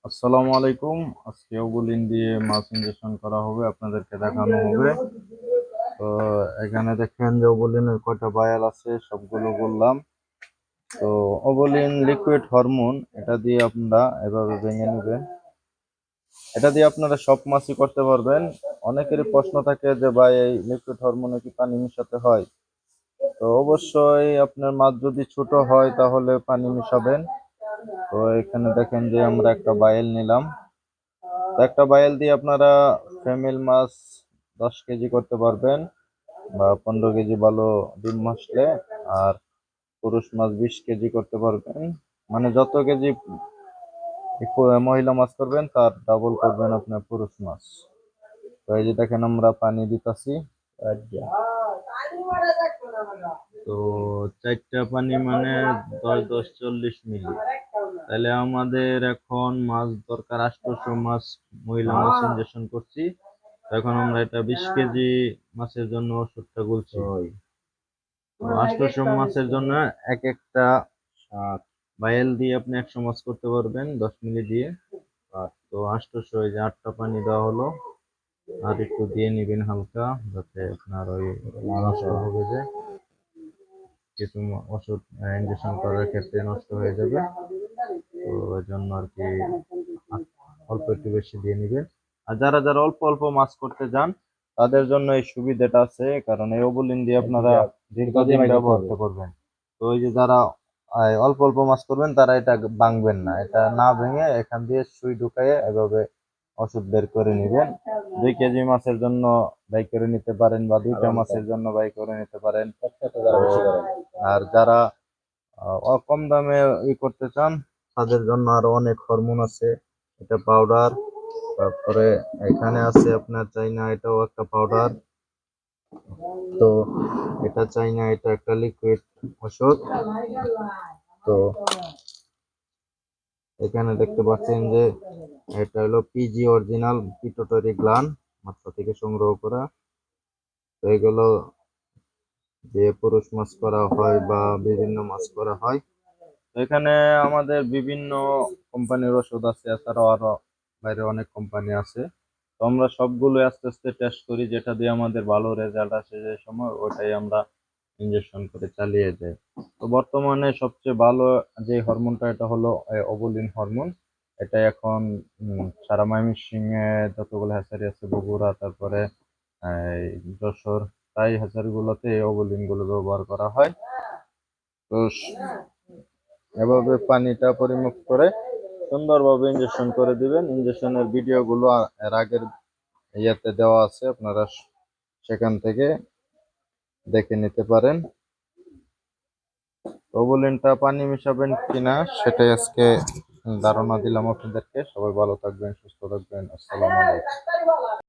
আসসালামু আলাইকুম। আজকে ওগুলিন দিয়ে মাছ ইনজেকশন করা হবে, আপনাদেরকে দেখানো হবে। তো এখানে দেখেন যে ওবলিনের কয়টা বায়াল আছে, সবগুলো বললাম। তো ওবলিন লিকুইড হরমোন, এটা দিয়ে আপনারা এভাবে ভেঙে নেবেন। এটা দিয়ে আপনারা সব মাছই করতে পারবেন। অনেকেরই প্রশ্ন থাকে যে ভাই এই লিকুইড হরমোনে কি পানি মিশাতে হয়? তো অবশ্যই আপনার মাছ যদি ছোট হয় তাহলে পানি মিশাবেন। তো এখানে দেখেন যে আমরা একটা বায়েল নিলাম। তো একটা বায়েল দিয়ে আপনারা ফ্যামিল মাছ 10 কেজি করতে পারবেন, বা 15 কেজি ভালো ডিম আসলে। আর পুরুষ মাছ 20 কেজি করতে পারবেন। মানে যত কেজি মহিলা মাছ করবেন তার ডাবল করবেন আপনার পুরুষ মাছ। তো এই যে দেখেন আমরা পানি দিতাছি। তো 4টা পানি মানে 10 10 40 মিলি। তাহলে আমাদের এখন মাছ দরকার 800 মাছ, মহিলা মাছ ইনজেকশন করছি। এখন আমরা এটা 20 কেজি মাছের জন্য ওষুধটা গুলছি। তো 800 মাছের জন্য এক একটা ভাইল দিয়ে আপনি 100 মাছ করতে পারবেন 10 মিলি দিয়ে। তো 800, এই যে 8টা পানি দেওয়া হলো। আর একটু দিয়ে নিবেন হালকা, যাতে আপনার ওই নষ্ট হবে যে কিছু ওষুধ ইনজেকশন করার ক্ষেত্রে নষ্ট হয়ে যাবে। তো ওই জন্য আর কি অল্প একটু বেশি দিয়ে নিবেন। আর যারা যারা অল্প অল্প মাছ করতে যান তাদের জন্য এই সুবিধাটা আছে, কারণ এই ওবুলিন দিয়ে আপনারা দীর্ঘদিন ব্যবহার করতে পারবেন। তো ওই যে যারা অল্প অল্প মাছ করবেন তারা এটা ভাঙবেন না, এটা না ভেঙে এখান দিয়ে সুই ঢুকাইয়ে এভাবে ওষুধ বের করে নিবেন। 2 কেজি মাছের জন্য বাই করে নিতে পারেন, বা 2টা মাছের জন্য বাই করে নিতে পারেন। আর যারা কম দামে করতে চান তাদের জন্য আরো অনেক হরমোন আছে। এটা পাউডার, তারপরে এখানে আছে আপনার চাইনা, এটাও একটা পাউডার। তো এটা চাইনা, এটা একটা লিকুইড ওষুধ। তো এখানে দেখতে পাচ্ছেন যে এটা হলো পিজি অরিজিনাল পিটুটারি গ্ল্যান্ড, মাথা থেকে সংগ্রহ করা। তো এগুলো দিয়ে পুরুষ মাছ করা হয় বা বিভিন্ন মাছ করা হয়। তো এখানে আমাদের বিভিন্ন কোম্পানির ওষুধ আছে, এছাড়াও আরো বাইরে অনেক কোম্পানি আছে। তো আমরা সবগুলো আস্তে আস্তে টেস্ট করি, যেটা দিয়ে আমাদের ভালো রেজাল্ট আসে যে সময়, ওটাই আমরা ইনজেকশন করে চালিয়ে যাই। তো বর্তমানে সবচেয়ে ভালো যে হরমোনটা, এটা হলো ওবুলিন হরমোন। এটা এখন সারা ময়মনসিংহে যতগুলো হ্যাচারি আছে, বগুড়া, তারপরে যশোর, প্রায় হ্যাচারি গুলোতে এই ওবুলিন গুলো ব্যবহার করা হয়। তো এভাবে পানিটা পরিমাপ করে সুন্দরভাবে ইনজেকশন করে দিবেন। ইনজেকশনের ভিডিও গুলো এর আগের ইয়াতে দেওয়া আছে, আপনারা সেখান থেকে দেখে নিতে পারেন। ওবুলিনটা পানি মিশাবেন কিনা সেটাই আজকে ধারণা দিলাম আপনাদেরকে। সবাই ভালো থাকবেন, সুস্থ থাকবেন। আসসালামু আলাইকুম।